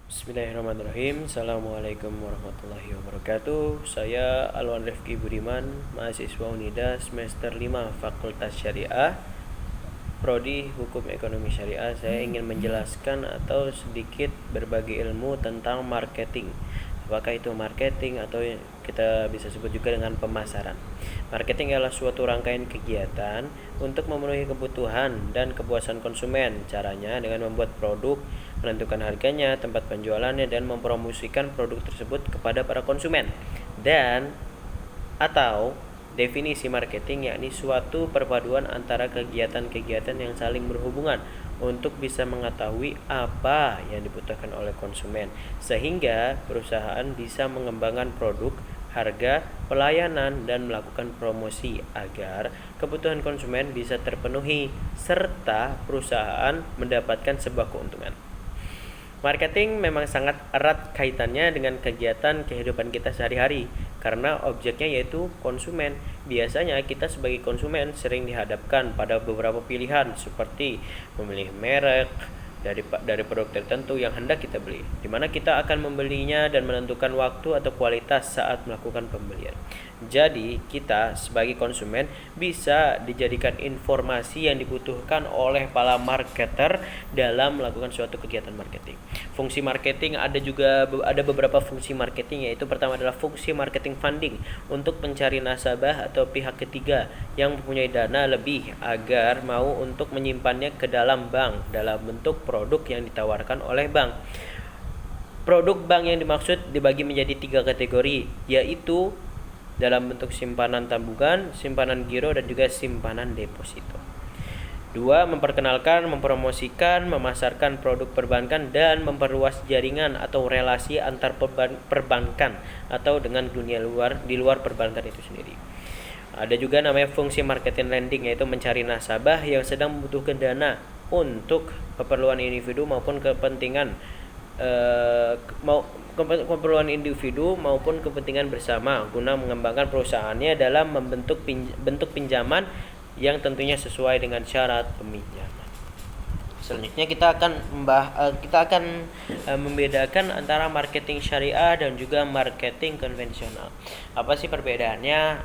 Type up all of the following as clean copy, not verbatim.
Bismillahirrahmanirrahim. Assalamualaikum warahmatullahi wabarakatuh. Saya Alwan Rifki Budiman, mahasiswa Unida semester 5 Fakultas Syariah, Prodi Hukum Ekonomi Syariah. Saya ingin menjelaskan atau sedikit berbagi ilmu tentang marketing. Apakah itu marketing atau kita bisa sebut juga dengan pemasaran. Marketing adalah suatu rangkaian kegiatan untuk memenuhi kebutuhan dan kepuasan konsumen. Caranya dengan membuat produk, menentukan harganya, tempat penjualannya, dan mempromosikan produk tersebut kepada para konsumen. Dan atau definisi marketing yakni suatu perpaduan antara kegiatan-kegiatan yang saling berhubungan untuk bisa mengetahui apa yang dibutuhkan oleh konsumen, sehingga perusahaan bisa mengembangkan produk, harga, pelayanan, dan melakukan promosi agar kebutuhan konsumen bisa terpenuhi serta perusahaan mendapatkan sebuah keuntungan. Marketing memang sangat erat kaitannya dengan kegiatan kehidupan kita sehari-hari karena objeknya yaitu konsumen. Biasanya kita sebagai konsumen sering dihadapkan pada beberapa pilihan seperti memilih merek dari produk tertentu yang hendak kita beli, di mana kita akan membelinya dan menentukan waktu atau kualitas saat melakukan pembelian. Jadi, kita sebagai konsumen bisa dijadikan informasi yang dibutuhkan oleh para marketer dalam melakukan suatu kegiatan marketing. Fungsi marketing ada beberapa fungsi marketing, yaitu pertama adalah fungsi marketing funding untuk mencari nasabah atau pihak ketiga yang mempunyai dana lebih agar mau untuk menyimpannya ke dalam bank dalam bentuk produk yang ditawarkan oleh bank. Produk bank yang dimaksud dibagi menjadi 3 kategori, yaitu dalam bentuk simpanan tabungan, simpanan giro, dan juga simpanan deposito. 2. Memperkenalkan, mempromosikan, memasarkan produk perbankan dan memperluas jaringan atau relasi antar perbankan atau dengan dunia luar di luar perbankan itu sendiri. Ada juga namanya fungsi marketing lending, yaitu mencari nasabah yang sedang membutuhkan dana untuk keperluan individu maupun kepentingan kepentingan bersama guna mengembangkan perusahaannya dalam bentuk pinjaman yang tentunya sesuai dengan syarat peminjaman. Selanjutnya kita akan membedakan antara marketing syariah dan juga marketing konvensional. Apa sih perbedaannya?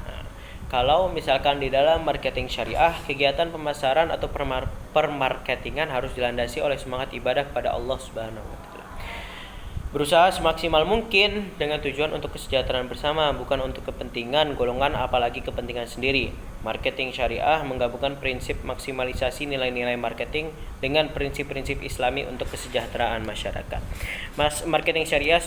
Kalau misalkan di dalam marketing syariah, kegiatan pemasaran atau permarketingan harus dilandasi oleh semangat ibadah kepada Allah Subhanahu wa taala. Berusaha semaksimal mungkin dengan tujuan untuk kesejahteraan bersama, bukan untuk kepentingan golongan apalagi kepentingan sendiri. Marketing syariah menggabungkan prinsip maksimalisasi nilai-nilai marketing dengan prinsip-prinsip Islami untuk kesejahteraan masyarakat. Marketing syariah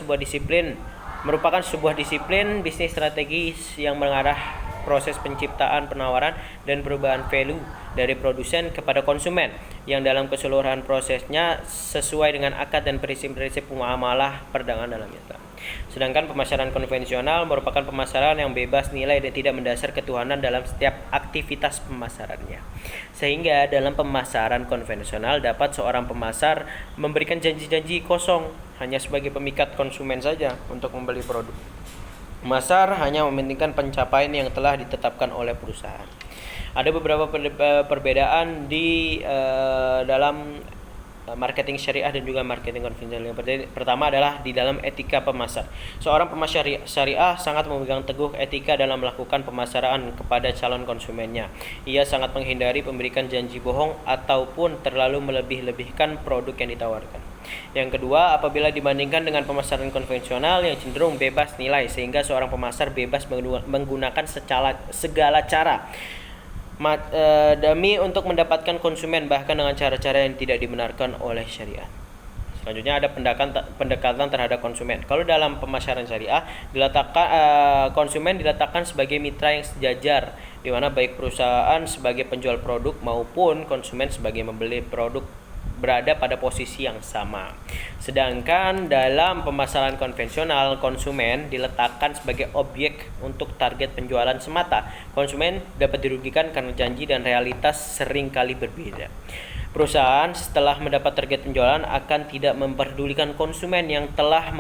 merupakan sebuah disiplin bisnis strategis yang mengarah proses penciptaan, penawaran, dan perubahan value dari produsen kepada konsumen yang dalam keseluruhan prosesnya sesuai dengan akad dan prinsip-prinsip muamalah perdagangan dalam Islam. Sedangkan pemasaran konvensional merupakan pemasaran yang bebas nilai dan tidak mendasar ketuhanan dalam setiap aktivitas pemasarannya. Sehingga dalam pemasaran konvensional dapat seorang pemasar memberikan janji-janji kosong hanya sebagai pemikat konsumen saja untuk membeli produk. Pemasar hanya mementingkan pencapaian yang telah ditetapkan oleh perusahaan. Ada beberapa perbedaan di dalam marketing syariah dan juga marketing konvensional. Yang pertama adalah di dalam etika pemasar. Seorang pemasar syariah sangat memegang teguh etika dalam melakukan pemasaran kepada calon konsumennya. Ia sangat menghindari memberikan janji bohong ataupun terlalu melebih-lebihkan produk yang ditawarkan. Yang kedua, apabila dibandingkan dengan pemasaran konvensional yang cenderung bebas nilai, sehingga seorang pemasar bebas menggunakan segala cara demi untuk mendapatkan konsumen, bahkan dengan cara-cara yang tidak dibenarkan oleh syariat. Selanjutnya ada pendekatan terhadap konsumen. Kalau dalam pemasaran syariah konsumen diletakkan sebagai mitra yang sejajar, di mana baik perusahaan sebagai penjual produk maupun konsumen sebagai membeli produk berada pada posisi yang sama. Sedangkan dalam pemasaran konvensional, konsumen diletakkan sebagai objek untuk target penjualan semata. Konsumen dapat dirugikan karena janji dan realitas seringkali berbeda. Perusahaan setelah mendapat target penjualan akan tidak memperdulikan konsumen yang telah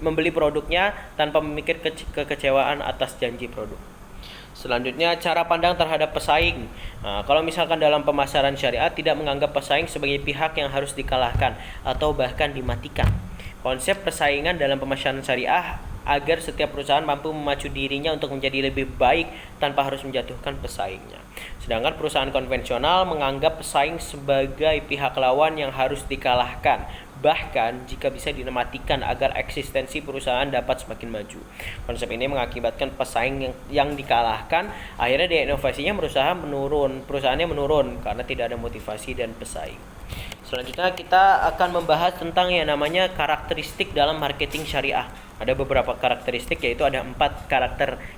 membeli produknya tanpa memikir kekecewaan atas janji produk. Selanjutnya, cara pandang terhadap pesaing. Nah, kalau misalkan dalam pemasaran syariat tidak menganggap pesaing sebagai pihak yang harus dikalahkan atau bahkan dimatikan. Konsep persaingan dalam pemasaran syariah agar setiap perusahaan mampu memacu dirinya untuk menjadi lebih baik tanpa harus menjatuhkan pesaingnya. Sedangkan perusahaan konvensional menganggap pesaing sebagai pihak lawan yang harus dikalahkan, bahkan jika bisa dimatikan agar eksistensi perusahaan dapat semakin maju. Konsep ini mengakibatkan pesaing yang dikalahkan, akhirnya daya inovasinya perusahaannya menurun karena tidak ada motivasi dan pesaing. Selanjutnya kita akan membahas tentang yang namanya karakteristik dalam marketing syariah. Ada beberapa karakteristik, yaitu ada 4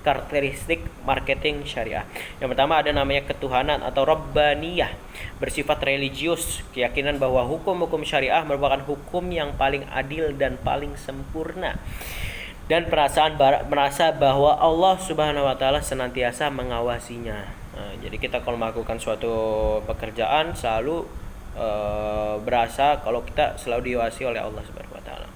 karakteristik marketing syariah. Yang pertama ada namanya ketuhanan atau Rabbaniyah, bersifat religius, keyakinan bahwa hukum-hukum syariah merupakan hukum yang paling adil dan paling sempurna. Dan merasa bahwa Allah Subhanahu wa taala senantiasa mengawasinya. Nah, jadi kita kalau melakukan suatu pekerjaan selalu berasa kalau kita selalu diawasi oleh Allah Subhanahu wa taala.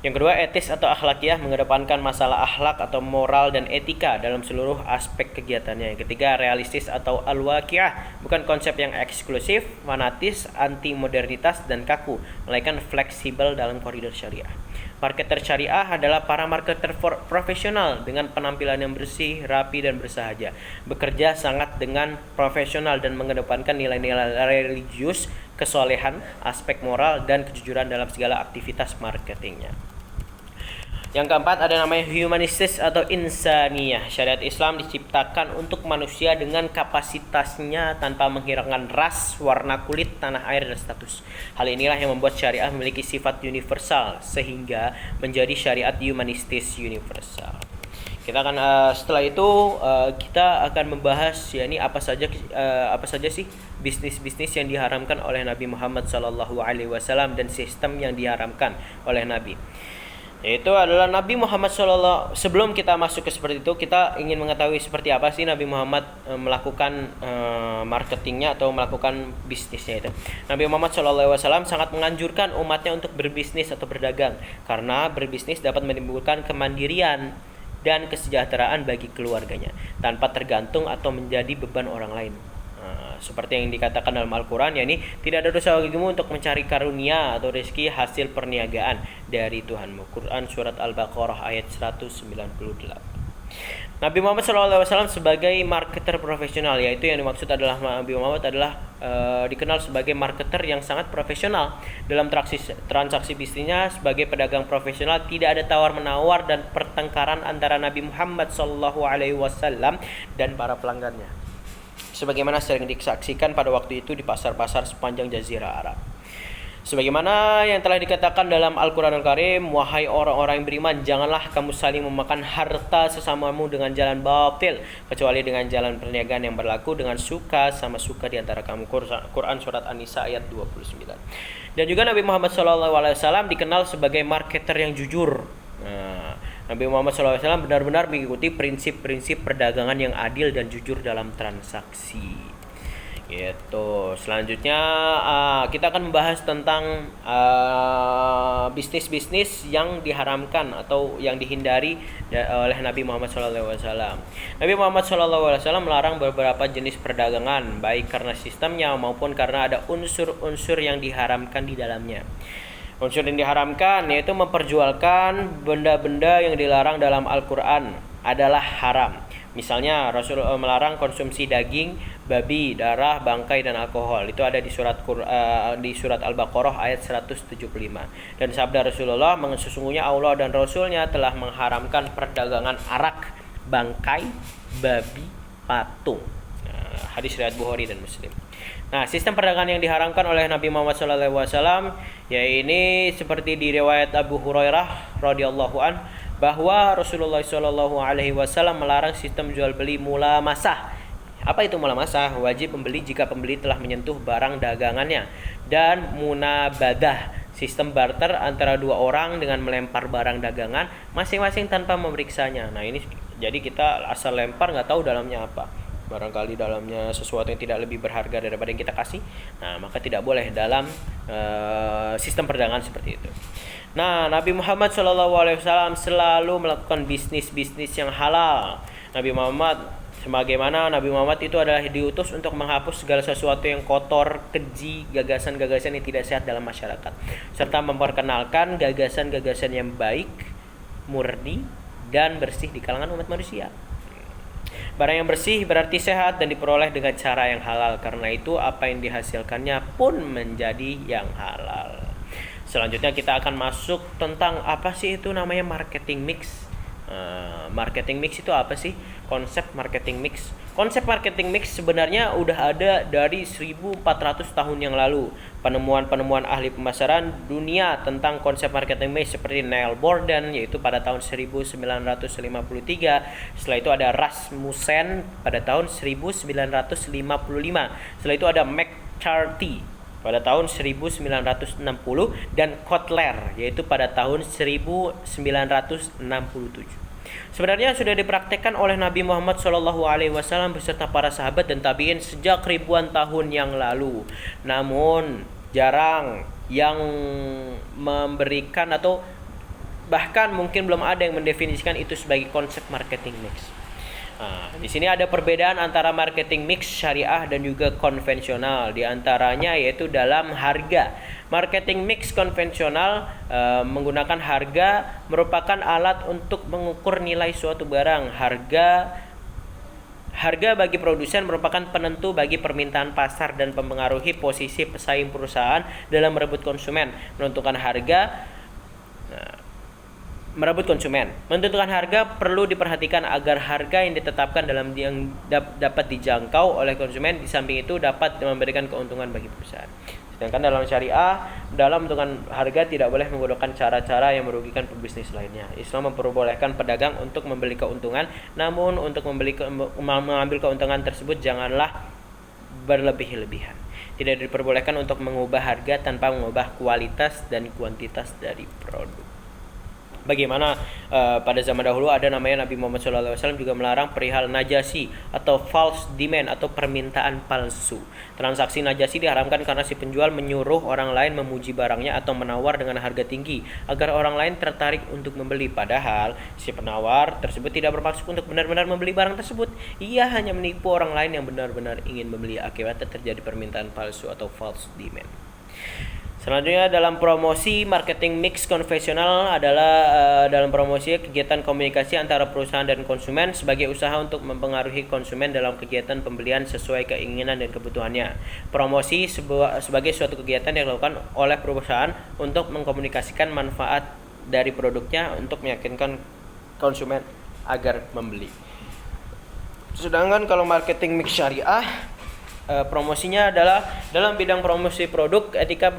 Yang kedua, etis atau akhlakiyah, mengedepankan masalah akhlak atau moral dan etika dalam seluruh aspek kegiatannya. Yang ketiga, realistis atau al-waqi'ah, bukan konsep yang eksklusif, fanatis, anti modernitas dan kaku, melainkan fleksibel dalam koridor syariah. Marketer syariah adalah para marketer profesional dengan penampilan yang bersih, rapi dan bersahaja. Bekerja sangat dengan profesional dan mengedepankan nilai-nilai religius, kesolehan, aspek moral dan kejujuran dalam segala aktivitas marketingnya. Yang keempat ada namanya humanistis atau insaniyah. Syariat Islam diciptakan untuk manusia dengan kapasitasnya tanpa menghiraukan ras, warna kulit, tanah air, dan status. Hal inilah yang membuat syariah memiliki sifat universal sehingga menjadi syariat humanistis universal. Kita akan setelah itu kita akan membahas yakni apa saja sih bisnis-bisnis yang diharamkan oleh Nabi Muhammad SAW dan sistem yang diharamkan oleh Nabi. Yaitu adalah Nabi Muhammad SAW. Sebelum kita masuk ke seperti itu, kita ingin mengetahui seperti apa sih Nabi Muhammad melakukan marketingnya atau melakukan bisnisnya itu. Nabi Muhammad SAW sangat menganjurkan umatnya untuk berbisnis atau berdagang, karena berbisnis dapat menimbulkan kemandirian dan kesejahteraan bagi keluarganya tanpa tergantung atau menjadi beban orang lain. Seperti yang dikatakan dalam Al-Quran, yakni tidak ada dosa bagimu untuk mencari karunia atau rezeki hasil perniagaan dari Tuhanmu. Quran surat Al-Baqarah ayat 198. Nabi Muhammad SAW sebagai marketer profesional, yaitu yang dimaksud adalah Nabi Muhammad adalah dikenal sebagai marketer yang sangat profesional dalam transaksi bisnisnya. Sebagai pedagang profesional, tidak ada tawar-menawar dan pertengkaran antara Nabi Muhammad SAW dan para pelanggannya, sebagaimana sering disaksikan pada waktu itu di pasar-pasar sepanjang Jazirah Arab. Sebagaimana yang telah dikatakan dalam Al-Quran Al-Karim, wahai orang-orang yang beriman, janganlah kamu saling memakan harta sesamamu dengan jalan batil, kecuali dengan jalan perniagaan yang berlaku dengan suka sama suka di antara kamu. Quran surat An-Nisa ayat 29. Dan juga Nabi Muhammad SAW dikenal sebagai marketer yang jujur. Nabi Muhammad SAW benar-benar mengikuti prinsip-prinsip perdagangan yang adil dan jujur dalam transaksi. Gitu. Selanjutnya kita akan membahas tentang bisnis-bisnis yang diharamkan atau yang dihindari oleh Nabi Muhammad SAW. Nabi Muhammad SAW melarang beberapa jenis perdagangan, baik karena sistemnya maupun karena ada unsur-unsur yang diharamkan di dalamnya. Unsur yang diharamkan yaitu memperjualkan benda-benda yang dilarang dalam Al-Quran adalah haram. Misalnya Rasul melarang konsumsi daging babi, darah, bangkai dan alkohol. Itu ada di surat Al-Baqarah ayat 175. Dan sabda Rasulullah, sesungguhnya Allah dan Rasulnya telah mengharamkan perdagangan arak, bangkai, babi, patung. Hadis riwayat Bukhari dan Muslim. Nah, sistem perdagangan yang diharamkan oleh Nabi Muhammad SAW, yaitu seperti di riwayat Abu Hurairah radhiyallahu an, bahwa Rasulullah SAW melarang sistem jual beli mulamasah. Apa itu mulamasah? Wajib membeli jika pembeli telah menyentuh barang dagangannya. Dan munabadah, sistem barter antara dua orang dengan melempar barang dagangan masing-masing tanpa memeriksanya. Nah, ini jadi kita asal lempar nggak tahu dalamnya apa. Barangkali dalamnya sesuatu yang tidak lebih berharga daripada yang kita kasih, nah maka tidak boleh dalam sistem perdagangan seperti itu. Nah, Nabi Muhammad SAW selalu melakukan bisnis-bisnis yang halal. Nabi Muhammad Sebagaimana Nabi Muhammad itu adalah diutus untuk menghapus segala sesuatu yang kotor, keji, gagasan-gagasan yang tidak sehat dalam masyarakat, serta memperkenalkan gagasan-gagasan yang baik, murni, dan bersih di kalangan umat manusia. Barang yang bersih berarti sehat dan diperoleh dengan cara yang halal. Karena itu apa yang dihasilkannya pun menjadi yang halal. Selanjutnya kita akan masuk tentang apa sih itu namanya marketing mix. Marketing mix itu apa sih? Konsep marketing mix. Konsep marketing mix sebenarnya udah ada dari 1400 tahun yang lalu. Penemuan-penemuan ahli pemasaran dunia tentang konsep marketing mix seperti Neil Borden yaitu pada tahun 1953. Setelah itu ada Rasmussen pada tahun 1955. Setelah itu ada McCarthy pada tahun 1960 dan Kotler yaitu pada tahun 1967. Sebenarnya sudah dipraktekkan oleh Nabi Muhammad SAW beserta para sahabat dan tabi'in sejak ribuan tahun yang lalu. Namun jarang yang memberikan atau bahkan mungkin belum ada yang mendefinisikan itu sebagai konsep marketing mix. Di sini ada perbedaan antara marketing mix syariah dan juga konvensional. Di antaranya yaitu dalam harga. Marketing mix konvensional menggunakan harga merupakan alat untuk mengukur nilai suatu barang. Harga bagi produsen merupakan penentu bagi permintaan pasar dan mempengaruhi posisi pesaing perusahaan dalam merebut konsumen. Merebut konsumen. Menentukan harga perlu diperhatikan agar harga yang ditetapkan yang dapat dijangkau oleh konsumen, di samping itu dapat memberikan keuntungan bagi perusahaan. Sedangkan dalam syariah, dalam menentukan harga tidak boleh menggunakan cara-cara yang merugikan pebisnis lainnya. Islam memperbolehkan pedagang untuk membeli keuntungan, namun untuk mengambil keuntungan tersebut janganlah berlebih-lebihan. Tidak diperbolehkan untuk mengubah harga tanpa mengubah kualitas dan kuantitas dari produk. Bagaimana pada zaman dahulu ada namanya Nabi Muhammad SAW juga melarang perihal najasi atau false demand atau permintaan palsu. Transaksi najasi diharamkan karena si penjual menyuruh orang lain memuji barangnya atau menawar dengan harga tinggi agar orang lain tertarik untuk membeli. Padahal si penawar tersebut tidak bermaksud untuk benar-benar membeli barang tersebut. Ia hanya menipu orang lain yang benar-benar ingin membeli. Akibatnya terjadi permintaan palsu atau false demand. Selanjutnya dalam promosi marketing mix konvensional adalah dalam promosi kegiatan komunikasi antara perusahaan dan konsumen sebagai usaha untuk mempengaruhi konsumen dalam kegiatan pembelian sesuai keinginan dan kebutuhannya. Promosi sebagai suatu kegiatan yang dilakukan oleh perusahaan untuk mengkomunikasikan manfaat dari produknya untuk meyakinkan konsumen agar membeli. Sedangkan kalau marketing mix syariah, promosinya adalah dalam bidang promosi produk, etika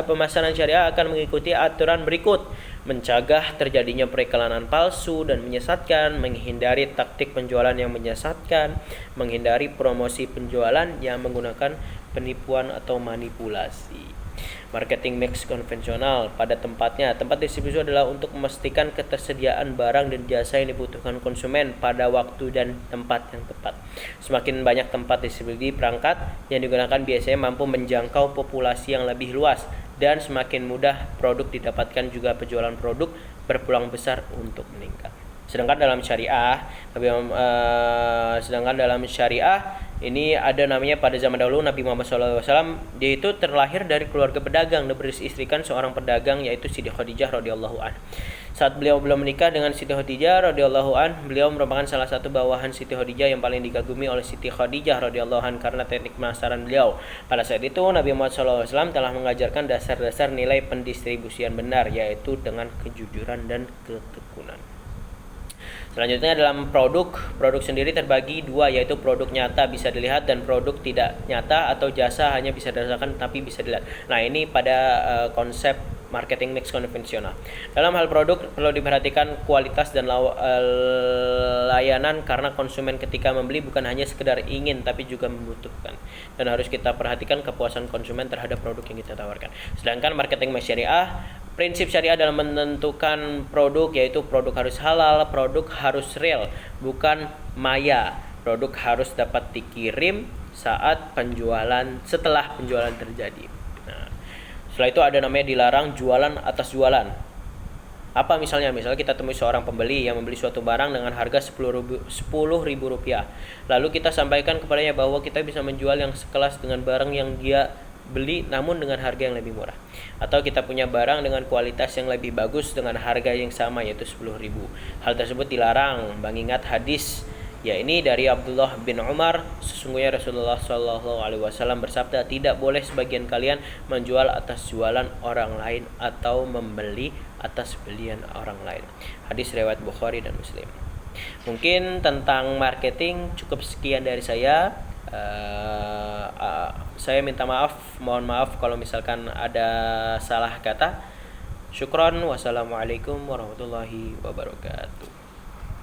pemasaran syariah akan mengikuti aturan berikut: mencegah terjadinya periklanan palsu dan menyesatkan, menghindari taktik penjualan yang menyesatkan, menghindari promosi penjualan yang menggunakan penipuan atau manipulasi. Marketing mix konvensional pada tempatnya. Tempat distribusi adalah untuk memastikan ketersediaan barang dan jasa yang dibutuhkan konsumen pada waktu dan tempat yang tepat. Semakin banyak tempat distribusi perangkat yang digunakan biasanya mampu menjangkau populasi yang lebih luas dan semakin mudah produk didapatkan, juga penjualan produk berpeluang besar untuk meningkat. Sedangkan dalam syariah ini ada namanya pada zaman dahulu Nabi Muhammad SAW, dia itu terlahir dari keluarga pedagang dan beristrikan seorang pedagang yaitu Siti Khadijah radhiyallahu an. Saat beliau belum menikah dengan Siti Khadijah radhiyallahu an, beliau merupakan salah satu bawahan Siti Khadijah yang paling dikagumi oleh Siti Khadijah radhiyallahu an karena teknik pemasaran beliau. Pada saat itu Nabi Muhammad SAW telah mengajarkan dasar-dasar nilai pendistribusian benar, yaitu dengan kejujuran dan ketekunan. Selanjutnya dalam produk sendiri terbagi dua, yaitu produk nyata bisa dilihat dan produk tidak nyata atau jasa hanya bisa dirasakan tapi bisa dilihat. Nah, ini pada konsep marketing mix konvensional. Dalam hal produk perlu diperhatikan kualitas dan layanan karena konsumen ketika membeli bukan hanya sekedar ingin tapi juga membutuhkan. Dan harus kita perhatikan kepuasan konsumen terhadap produk yang kita tawarkan. Sedangkan marketing mix syariah, prinsip syariah dalam menentukan produk yaitu produk harus halal, produk harus real, bukan maya. Produk harus dapat dikirim setelah penjualan terjadi. Nah, setelah itu ada namanya dilarang jualan atas jualan. Apa misalnya? Misalnya kita temui seorang pembeli yang membeli suatu barang dengan harga 10.000 rupiah. Lalu kita sampaikan kepadanya bahwa kita bisa menjual yang sekelas dengan barang yang dia beli namun dengan harga yang lebih murah. Atau kita punya barang dengan kualitas yang lebih bagus dengan harga yang sama yaitu 10.000. Hal tersebut dilarang mengingat hadis ya ini dari Abdullah bin Umar, sesungguhnya Rasulullah Shallallahu Alaihi Wasallam bersabda, tidak boleh sebagian kalian menjual atas jualan orang lain atau membeli atas belian orang lain. Hadis riwayat Bukhari dan Muslim. Mungkin tentang marketing cukup sekian dari saya. Saya minta maaf, mohon maaf kalau misalkan ada salah kata. Syukron, wassalamualaikum warahmatullahi wabarakatuh.